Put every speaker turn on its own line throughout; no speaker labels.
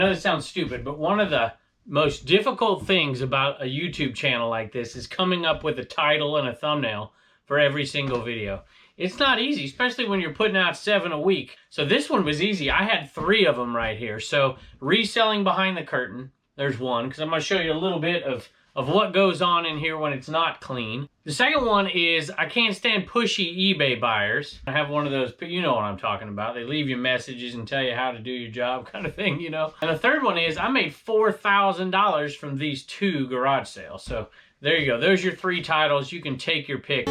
I know this sounds stupid, but one of the most difficult things about a YouTube channel like this is coming up with a title and a thumbnail for every single video. It's not easy, especially when you're putting out 7 a week. So this one was easy. I had 3 of them right here. So reselling behind the curtain, there's one, because I'm going to show you a little bit of what goes on in here when it's not clean. The second one is I can't stand pushy eBay buyers. I have one of those, you know what I'm talking about. They leave you messages and tell you how to do your job kind of thing, you know. And the third one is I made $4,000 from these 2 garage sales. So there you go. Those are your 3 titles. You can take your pick.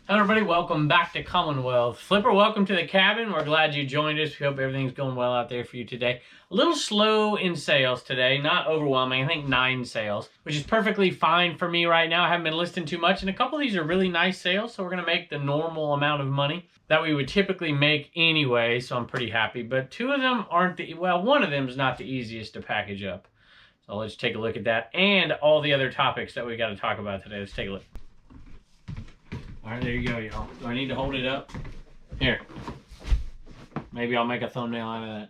Hello everybody, welcome back to Commonwealth. Flipper, welcome to the cabin. We're glad you joined us. We hope everything's going well out there for you today. A little slow in sales today, not overwhelming. I think 9 sales, which is perfectly fine for me right now. I haven't been listing too much, and a couple of these are really nice sales, so we're gonna make the normal amount of money that we would typically make anyway, so I'm pretty happy. But 2 of them aren't well, one of them is not the easiest to package up. So let's take a look at that and all the other topics that we got to talk about today. Let's take a look. All right, there you go, y'all. Do I need to hold it up? Here. Maybe I'll make a thumbnail out of that.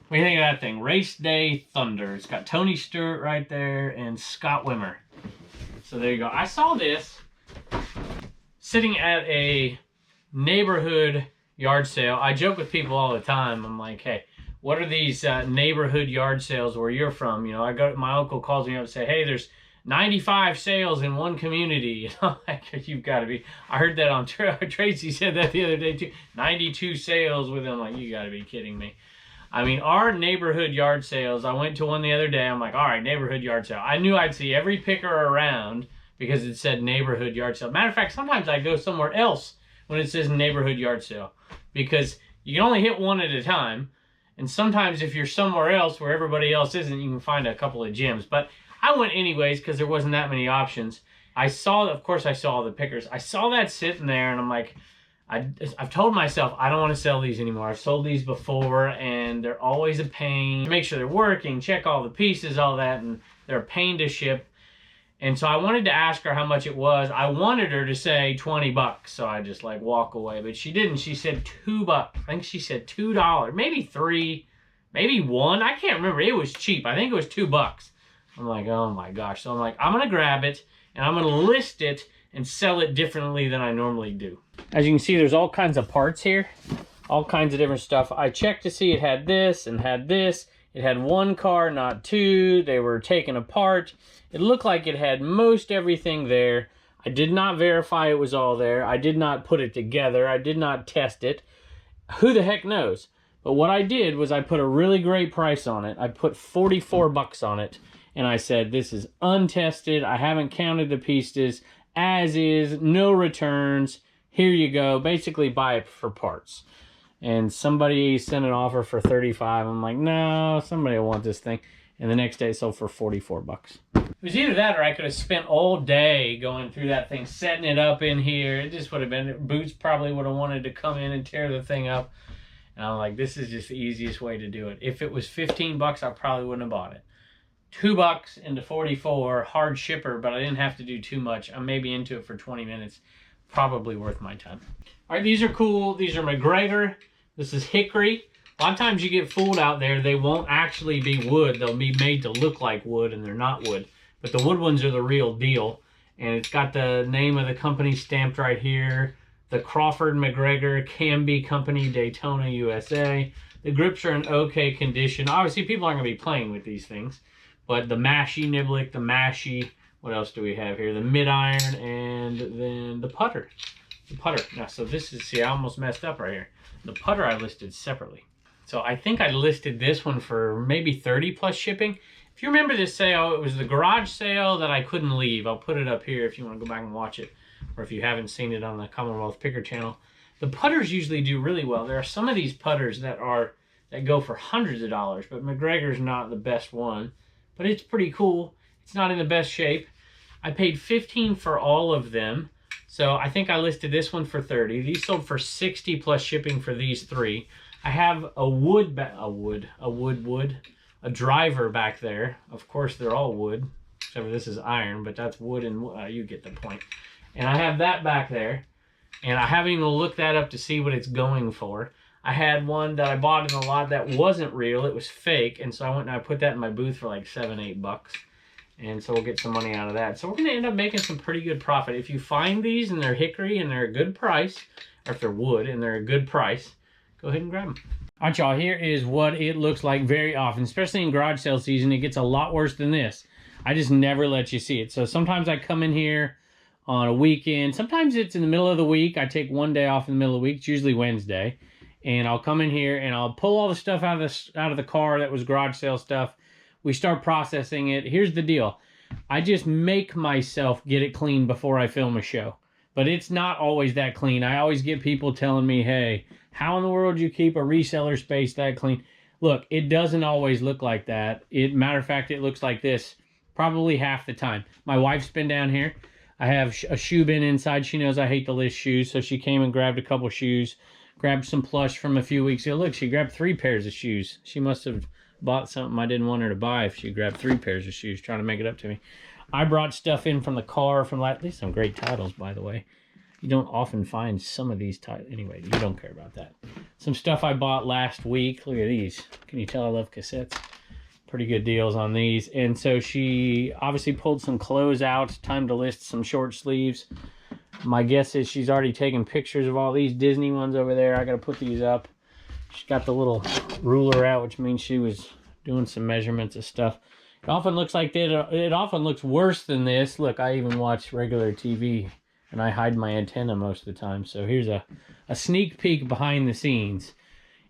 What do you think of that thing? Race Day Thunder. It's got Tony Stewart right there and Scott Wimmer. So there you go. I saw this sitting at a neighborhood yard sale. I joke with people all the time. I'm like, hey, what are these neighborhood yard sales where you're from? You know, my uncle calls me up and say, hey, there's 95 sales in one community. You've got to be. I heard that on Tracy said that the other day too. 92 sales with them. Like, you got to be kidding me. I mean, our neighborhood yard sales, I went to one the other day. I'm like, all right, neighborhood yard sale. I knew I'd see every picker around because it said neighborhood yard sale. Matter of fact, sometimes I go somewhere else when it says neighborhood yard sale because you can only hit one at a time. And sometimes if you're somewhere else where everybody else isn't, you can find a couple of gems. But I went anyways because there wasn't that many options. Of course I saw all the pickers. I saw that sitting there and I'm like, I've told myself I don't want to sell these anymore. I've sold these before and they're always a pain. Make sure they're working, check all the pieces, all that, and they're a pain to ship. And so I wanted to ask her how much it was. I wanted her to say 20 bucks, so I just like walk away, but she didn't. She said $2. I think she said $2, maybe 3, maybe 1. I can't remember. It was cheap. I think it was $2. I'm like, oh my gosh. So I'm like, I'm going to grab it and I'm going to list it and sell it differently than I normally do. As you can see, there's all kinds of parts here, all kinds of different stuff. I checked to see it had this and had this. It had 1 car, not 2. They were taken apart. It looked like it had most everything there. I did not verify it was all there. I did not put it together. I did not test it. Who the heck knows? But what I did was I put a really great price on it. I put 44 bucks on it. And I said, this is untested. I haven't counted the pieces. As is, no returns. Here you go. Basically, buy it for parts. And somebody sent an offer for 35. I'm like, no, somebody will want this thing. And the next day it sold for 44 bucks. It was either that or I could have spent all day going through that thing, setting it up in here. It just would have been, Boots probably would have wanted to come in and tear the thing up. And I'm like, this is just the easiest way to do it. If it was 15 bucks, I probably wouldn't have bought it. $2 into 44, hard shipper, but I didn't have to do too much. I'm maybe into it for 20 minutes. Probably worth my time. All right, these are cool. These are McGregor. This is hickory. A lot of times you get fooled out there. They won't actually be wood. They'll be made to look like wood, and they're not wood. But the wood ones are the real deal. And it's got the name of the company stamped right here. The Crawford McGregor Canby Company, Daytona, USA. The grips are in okay condition. Obviously, people aren't going to be playing with these things. But the mashy niblick, the mashy, what else do we have here? The mid-iron, and then the putter. The putter. Now, so this is, see, I almost messed up right here. The putter I listed separately. So I think I listed this one for maybe 30 plus shipping. If you remember this sale, it was the garage sale that I couldn't leave. I'll put it up here if you want to go back and watch it. Or if you haven't seen it on the Commonwealth Picker channel. The putters usually do really well. There are some of these putters that go for hundreds of dollars, but McGregor's not the best one. But it's pretty cool. It's not in the best shape. I paid $15 for all of them. So I think I listed this one for $30. These sold for $60 plus shipping for these 3. I have a wood a driver back there. Of course, they're all wood, except for this is iron, but that's wood and you get the point. And I have that back there, and I haven't even looked that up to see what it's going for. I had one that I bought in a lot that wasn't real. It was fake, and so I went and I put that in my booth for like $7-8. And so we'll get some money out of that. So we're going to end up making some pretty good profit. If you find these and they're hickory and they're a good price, or if they're wood and they're a good price, go ahead and grab them. All right, y'all, here is what it looks like very often, especially in garage sale season. It gets a lot worse than this. I just never let you see it. So sometimes I come in here on a weekend. Sometimes it's in the middle of the week. I take one day off in the middle of the week. It's usually Wednesday. And I'll come in here and I'll pull all the stuff out of the car that was garage sale stuff. We start processing it. Here's the deal. I just make myself get it clean before I film a show. But it's not always that clean. I always get people telling me, hey, how in the world do you keep a reseller space that clean? Look, it doesn't always look like that. Matter of fact, it looks like this probably half the time. My wife's been down here. I have a shoe bin inside. She knows I hate to list shoes, so she came and grabbed a couple shoes. Grabbed some plush from a few weeks ago. Look, she grabbed 3 pairs of shoes. She must have bought something I didn't want her to buy if she grabbed 3 pairs of shoes, trying to make it up to me. I brought stuff in from the car from these some great titles, by the way. You don't often find some of these titles. Anyway, you don't care about that. Some stuff I bought last week. Look at these. Can you tell I love cassettes? Pretty good deals on these. And so she obviously pulled some clothes out. Time to list some short sleeves. My guess is she's already taken pictures of all these Disney ones over there. I got to put these up. She's got the little ruler out, which means she was doing some measurements of stuff. It often looks like that. It often looks worse than this. Look, I even watch regular TV, and I hide my antenna most of the time. So here's a sneak peek behind the scenes.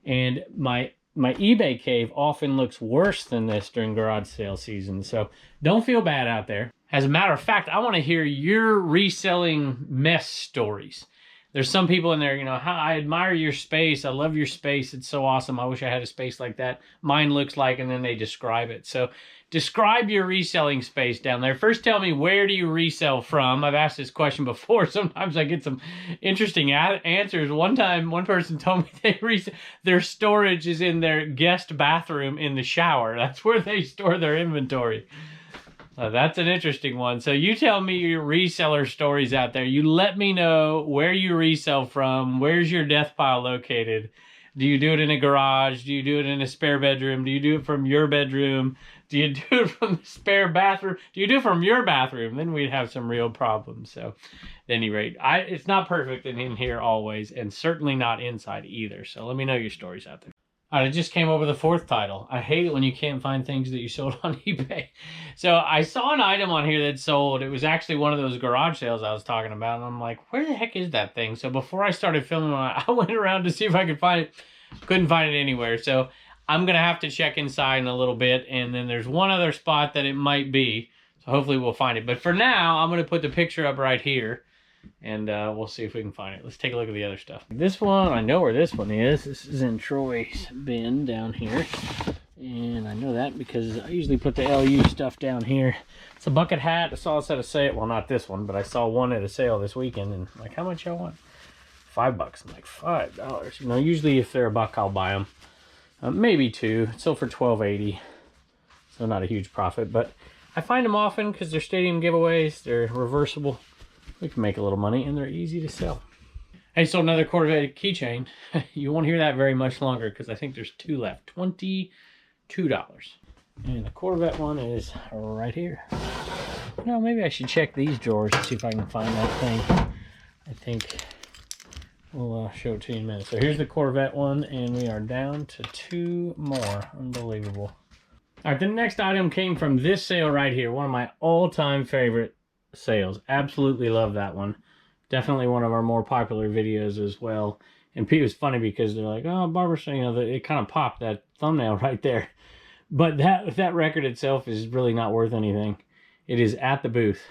And my eBay cave often looks worse than this during garage sale season. So don't feel bad out there. As a matter of fact, I want to hear your reselling mess stories. There's some people in there, you know, I admire your space. I love your space. It's so awesome. I wish I had a space like that. Mine looks like, and then they describe it. So describe your reselling space down there. First, tell me, where do you resell from? I've asked this question before. Sometimes I get some interesting answers. One time, one person told me their storage is in their guest bathroom in the shower. That's where they store their inventory. That's an interesting one. So you tell me your reseller stories out there. You let me know where you resell from. Where's your death pile located? Do you do it in a garage? Do you do it in a spare bedroom? Do you do it from your bedroom? Do you do it from the spare bathroom? Do you do it from your bathroom? Then we'd have some real problems. So at any rate, it's not perfect in here always, and certainly not inside either. So let me know your stories out there. All right, I just came over the 4th title. I hate it when you can't find things that you sold on eBay. So I saw an item on here that sold. It was actually one of those garage sales I was talking about. And I'm like, where the heck is that thing? So before I started filming, I went around to see if I could find it. Couldn't find it anywhere. So I'm going to have to check inside in a little bit. And then there's one other spot that it might be. So hopefully we'll find it. But for now, I'm going to put the picture up right here. And we'll see if we can find it. Let's take a look at the other stuff. This one, I know where this one is. This is in Troy's bin down here. And I know that because I usually put the LU stuff down here. It's a bucket hat. I saw this at a sale. Well, not this one, but I saw one at a sale this weekend. And I'm like, how much y'all want? $5. I'm like, $5. You know, usually if they're $1, I'll buy them. Maybe $2. It's sold for $12.80. So not a huge profit. But I find them often because they're stadium giveaways. They're reversible. We can make a little money, and they're easy to sell. I sold another Corvette keychain. You won't hear that very much longer because I think there's 2 left. $22. And the Corvette one is right here. Now, maybe I should check these drawers and see if I can find that thing. I think we'll show it to you in a minute. So here's the Corvette one, and we are down to 2 more. Unbelievable. All right, the next item came from this sale right here. One of my all-time favorite sales. Absolutely love that one. Definitely one of our more popular videos as well. And it was funny because they're like, oh, Barbara, you know, it kind of popped that thumbnail right there. But that record itself is really not worth anything. It is at the booth,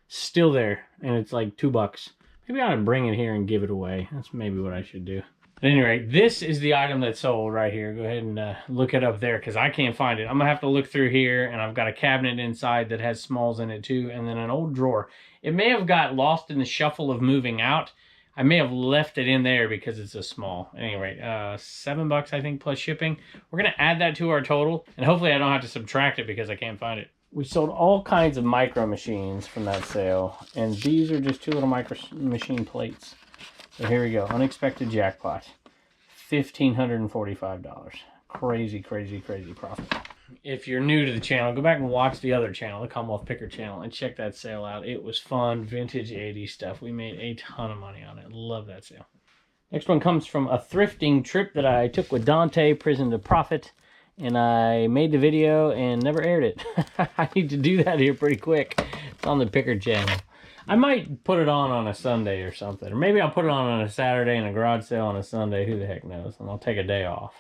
still there, and it's like $2. Maybe I ought to bring it here and give it away. That's maybe what I should do. At any rate, this is the item that sold right here. Go ahead and look it up there because I can't find it. I'm going to have to look through here, and I've got a cabinet inside that has smalls in it too, and then an old drawer. It may have got lost in the shuffle of moving out. I may have left it in there because it's a small. Anyway, $7 I think plus shipping. We're gonna add that to our total, and hopefully I don't have to subtract it because I can't find it. We sold all kinds of micro machines from that sale, and these are just 2 little micro machine plates. So here we go, unexpected jackpot, $1,545. Crazy, crazy, crazy profit. If you're new to the channel, go back and watch the other channel, the Commonwealth Picker channel, and check that sale out. It was fun, vintage 80s stuff. We made a ton of money on it. Love that sale. Next one comes from a thrifting trip that I took with Dante, Prison to Profit, and I made the video and never aired it. I need to do that here pretty quick. It's on the Picker channel. I might put it on a Sunday or something, or maybe I'll put it on a Saturday and a garage sale on a Sunday. Who the heck knows? And I'll take a day off.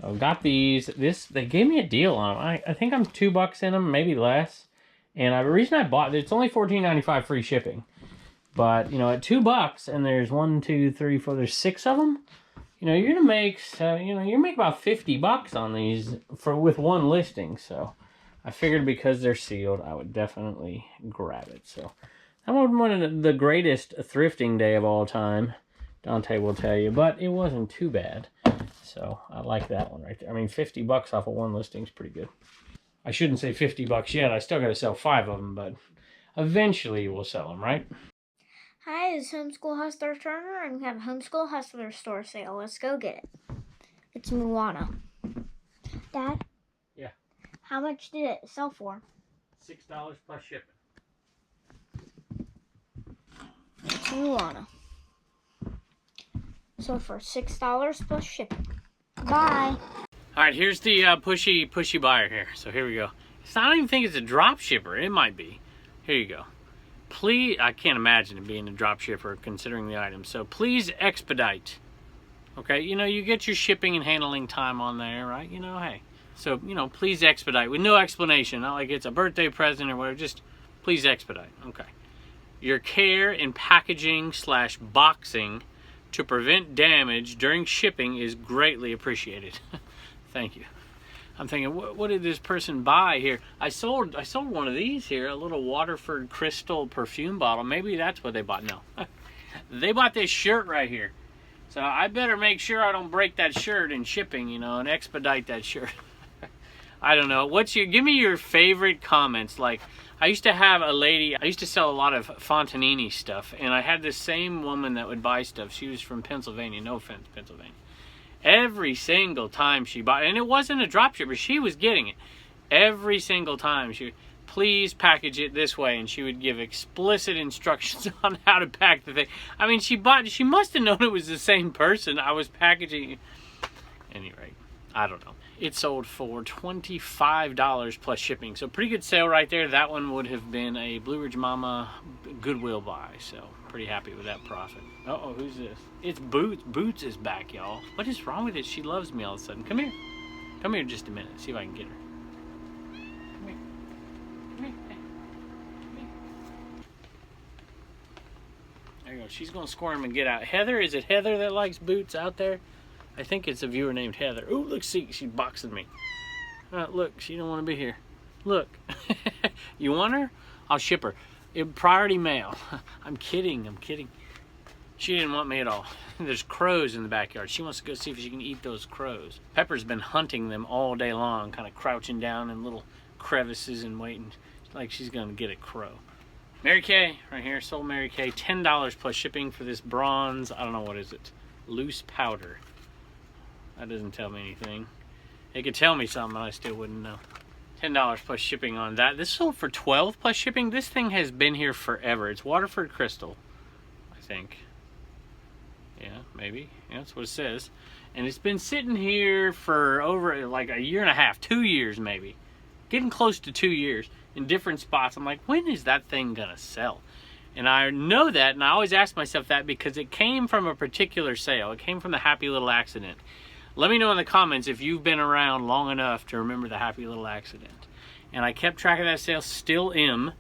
So got these. They gave me a deal on them. I think I'm $2 in them, maybe less. And the reason I bought it, it's only $14.95 free shipping. But, you know, at $2, and there's 1, 2, 3, 4, there's 6 of them. You know, you're gonna make, you make about $50 on these with one listing. So I figured because they're sealed, I would definitely grab it. So that was one of the greatest thrifting day of all time, Dante will tell you. But it wasn't too bad. So I like that one right there. I mean, $50 off of one listing is pretty good. I shouldn't say $50 yet. I still got to sell 5 of them, but eventually we'll sell them, right?
Hi, it's Homeschool Hustler Turner, and we have a Homeschool Hustler store sale. Let's go get it. It's Moana. Dad?
Yeah.
How much did it sell for?
$6 plus shipping.
It's Moana. So for $6 plus shipping. Bye.
All right, here's the pushy buyer here. So here we go. I don't even think it's a drop shipper. It might be. Here you go. Please, I can't imagine it being a drop shipper considering the item. So please expedite. Okay, you know, you get your shipping and handling time on there, right? You know, hey. So, you know, please expedite with no explanation. Not like it's a birthday present or whatever. Just please expedite. Okay. Your care in packaging / boxing to prevent damage during shipping is greatly appreciated. Thank you. I'm thinking, what did this person buy here? I sold one of these here, a little Waterford Crystal perfume bottle. Maybe that's what they bought. No. They bought this shirt right here. So I better make sure I don't break that shirt in shipping, you know, and expedite that shirt. I don't know. Give me your favorite comments. Like, I used to have a lady, I used to sell a lot of Fontanini stuff, and I had this same woman that would buy stuff. She was from Pennsylvania. No offense, Pennsylvania. Every single time she bought, and it wasn't a drop shipper, she was getting it. Every single time she would, please package it this way, and she would give explicit instructions on how to pack the thing. I mean, she must have known it was the same person I was packaging. Anyway, I don't know. It sold for $25 plus shipping. So pretty good sale right there. That one would have been a Blue Ridge Mama Goodwill buy. So pretty happy with that profit. Uh-oh, who's this? It's Boots. Boots is back, y'all. What is wrong with it? She loves me all of a sudden. Come here. Come here just a minute. See if I can get her. Come here. Come here. Hey. Come here. There you go. She's going to squirm and get out. Heather, is it Heather that likes Boots out there? I think it's a viewer named Heather. Ooh, look, see, she's boxing me. Look, she don't want to be here. Look. You want her? I'll ship her. Priority mail. I'm kidding. She didn't want me at all. There's crows in the backyard. She wants to go see if she can eat those crows. Pepper's been hunting them all day long, kind of crouching down in little crevices and waiting like she's going to get a crow. Mary Kay, right here. Sold Mary Kay. $10 plus shipping for this bronze, I don't know, what is it? Loose powder. That doesn't tell me anything. It could tell me something, I still wouldn't know. $10 plus shipping on that. This sold for $12 plus shipping. This thing has been here forever. It's Waterford Crystal, I think. Yeah, maybe. Yeah, that's what it says. And it's been sitting here for over like a year and a half, 2 years maybe. Getting close to 2 years in different spots. I'm like, when is that thing gonna sell? And I know that, and I always ask myself that because it came from a particular sale. It came from the Happy Little Accident. Let me know in the comments if you've been around long enough to remember the Happy Little Accident. And I kept track of that sale, still am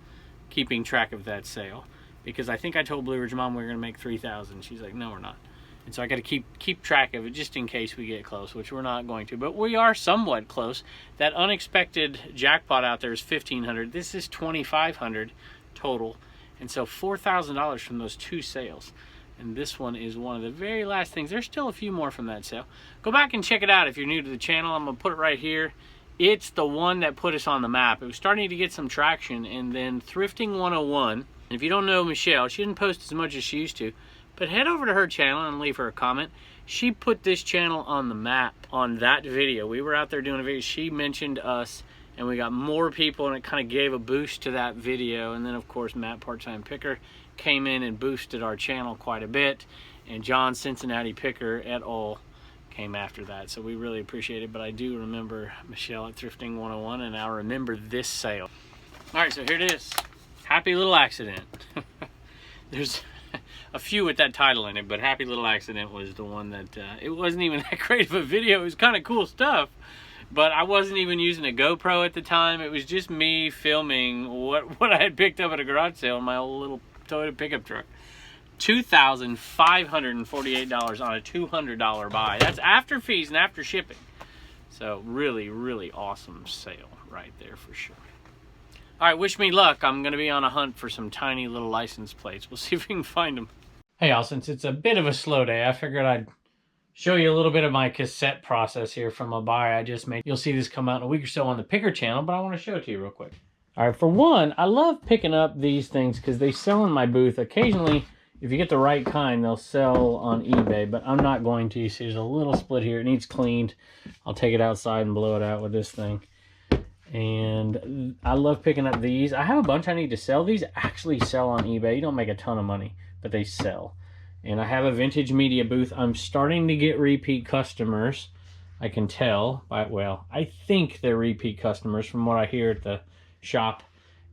keeping track of that sale. Because I think I told Blue Ridge Mom we were going to make $3,000. She's like, no, we're not. And so I got to keep track of it just in case we get close, which we're not going to. But we are somewhat close. That unexpected jackpot out there is $1,500. This is $2,500 total. And so $4,000 from those 2 sales. And this one is one of the very last things. There's still a few more from that sale. Go back and check it out if you're new to the channel. I'm going to put it right here. It's the one that put us on the map. It was starting to get some traction, and then Thrifting 101. If you don't know Michelle, she didn't post as much as she used to, but head over to her channel and leave her a comment. She put this channel on the map on that video. We were out there doing a video. She mentioned us, and we got more people, and it kind of gave a boost to that video. And then, of course, Matt Part-Time Picker came in and boosted our channel quite a bit, and John Cincinnati Picker et al. Came after that, so we really appreciate it. But I do remember Michelle at Thrifting 101, and I remember this sale. All right, so here it is. Happy Little Accident. There's a few with that title in it, but Happy Little Accident was the one that it wasn't even that great of a video. It was kind of cool stuff, but I wasn't even using a GoPro at the time. It was just me filming what I had picked up at a garage sale in my old little Toyota pickup truck. $2,548 on a $200 buy. That's after fees and after shipping. So really, really awesome sale right there for sure. All right, wish me luck. I'm going to be on a hunt for some tiny little license plates. We'll see if we can find them. Hey, y'all, since it's a bit of a slow day, I figured I'd show you a little bit of my cassette process here from a buy I just made. You'll see this come out in a week or so on the Picker channel, but I want to show it to you real quick. All right, for one, I love picking up these things because they sell in my booth. Occasionally, if you get the right kind, they'll sell on eBay, but I'm not going to. You see, there's a little split here. It needs cleaned. I'll take it outside and blow it out with this thing. And I love picking up these. I have a bunch I need to sell. These actually sell on eBay. You don't make a ton of money, but they sell. And I have a vintage media booth. I'm starting to get repeat customers. I can tell. Well, I think they're repeat customers from what I hear at the shop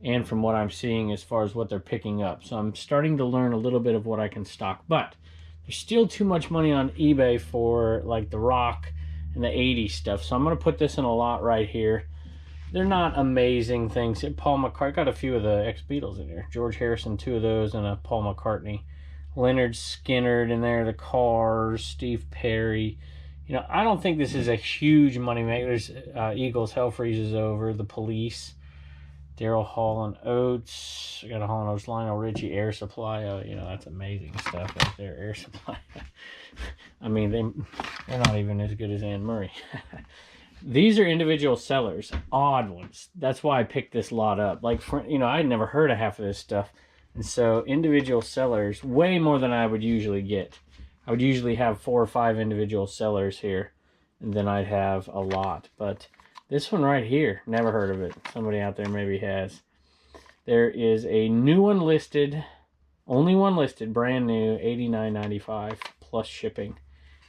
and from what I'm seeing as far as what they're picking up. So I'm starting to learn a little bit of what I can stock. But there's still too much money on eBay for like the rock and the 80s stuff. So I'm going to put this in a lot right here. They're not amazing things. Paul McCartney, got a few of the ex-Beatles in there. George Harrison, 2 of those, and a Paul McCartney. Leonard Skinner in there, the Cars, Steve Perry. You know, I don't think this is a huge money maker. There's Eagles, Hell Freezes Over, The Police, Daryl Hall and Oates. I got a Hall and Oates, Lionel Richie, Air Supply. Oh, you know, that's amazing stuff right there, Air Supply. I mean, they're not even as good as Anne Murray. These are individual sellers, odd ones. That's why I picked this lot up. Like, you know, I'd never heard of half of this stuff. And so individual sellers, way more than I would usually get. I would usually have 4 or 5 individual sellers here, and then I'd have a lot. But this one right here, never heard of it. Somebody out there maybe has. There is a new one listed, only one listed, brand new, $89.95 plus shipping,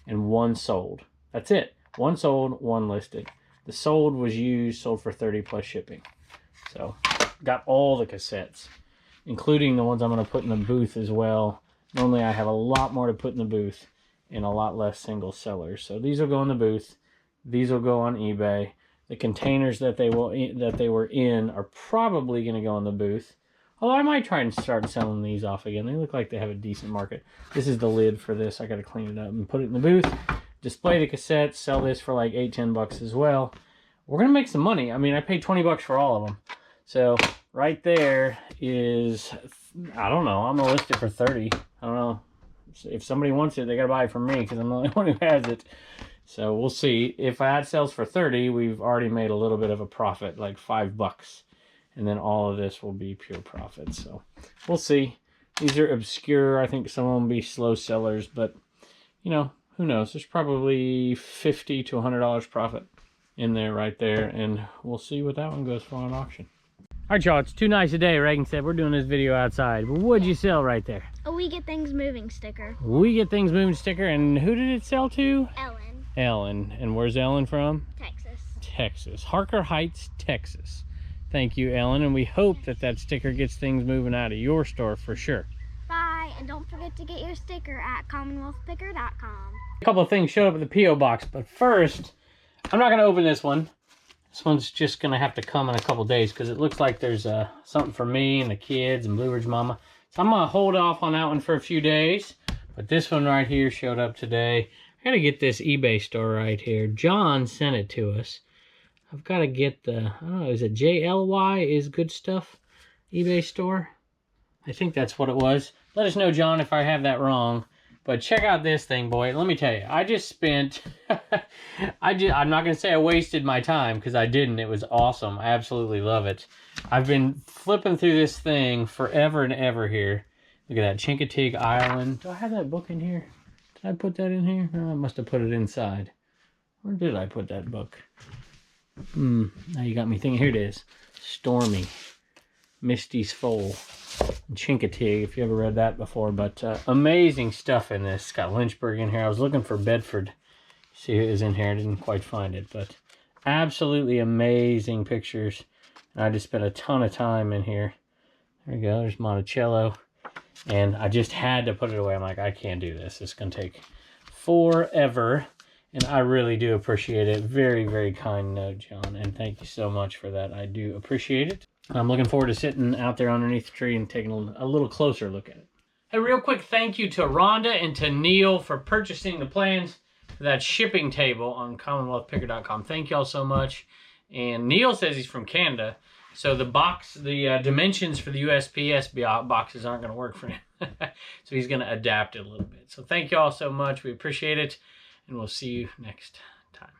and 1 sold. That's it. 1 sold, 1 listed. The sold was used, sold for $30 plus shipping. So, got all the cassettes, including the ones I'm going to put in the booth as well. Normally I have a lot more to put in the booth and a lot less single sellers. So these will go in the booth. These will go on eBay. The containers that they were in are probably going to go in the booth. Although I might try and start selling these off again. They look like they have a decent market. This is the lid for this. I got to clean it up and put it in the booth. Display the cassettes. Sell this for like $8-10 as well. We're going to make some money. I mean, I paid $20 for all of them. So right there is, I don't know, I'm going to list it for $30. I don't know. If somebody wants it, they got to buy it from me because I'm the only one who has it. So we'll see. If that sells for $30, we've already made a little bit of a profit, like $5. And then all of this will be pure profit. So we'll see. These are obscure. I think some of them will be slow sellers, but you know, who knows? There's probably $50 to $100 profit in there right there. And we'll see what that one goes for on auction. All right, y'all, it's too nice a day. Reagan said we're doing this video outside. But what'd you sell right there?
A We Get Things Moving sticker.
We Get Things Moving sticker. And who did it sell to?
Ellen.
Ellen. And where's Ellen from?
Texas.
Texas. Harker Heights, Texas. Thank you, Ellen. And we hope that that sticker gets things moving out of your store for sure.
Bye. And don't forget to get your sticker at CommonwealthPicker.com.
A couple of things showed up at the P.O. box. But first, I'm not going to open this one. This one's just going to have to come in a couple days because it looks like there's something for me and the kids and Blue Ridge Mama. So I'm going to hold off on that one for a few days. But this one right here showed up today. I got to get this eBay store right here. John sent it to us. I've got to get the, I don't know, is it JLY is good stuff eBay store? I think that's what it was. Let us know, John, if I have that wrong. But check out this thing, boy. Let me tell you, I just spent, I'm not going to say I wasted my time, because I didn't. It was awesome. I absolutely love it. I've been flipping through this thing forever and ever here. Look at that, Chincoteague Island. Do I have that book in here? Did I put that in here? Oh, I must have put it inside. Where did I put that book? Now you got me thinking. Here it is. Stormy. Misty's Foal. Chincoteague, if you ever read that before. But amazing stuff in this. It's got Lynchburg in here. I was looking for Bedford. See who is in here. I didn't quite find it. But absolutely amazing pictures. And I just spent a ton of time in here. There we go. There's Monticello. And I just had to put it away. I'm like, I can't do this. It's going to take forever. And I really do appreciate it. Very, very kind note, John. And thank you so much for that. I do appreciate it. I'm looking forward to sitting out there underneath the tree and taking a little closer look at it. Hey, real quick thank you to Rhonda and to Neil for purchasing the plans for that shipping table on CommonwealthPicker.com. Thank y'all so much. And Neil says he's from Canada, so the dimensions for the USPS boxes aren't going to work for him. So he's going to adapt it a little bit. So thank y'all so much. We appreciate it. And we'll see you next time.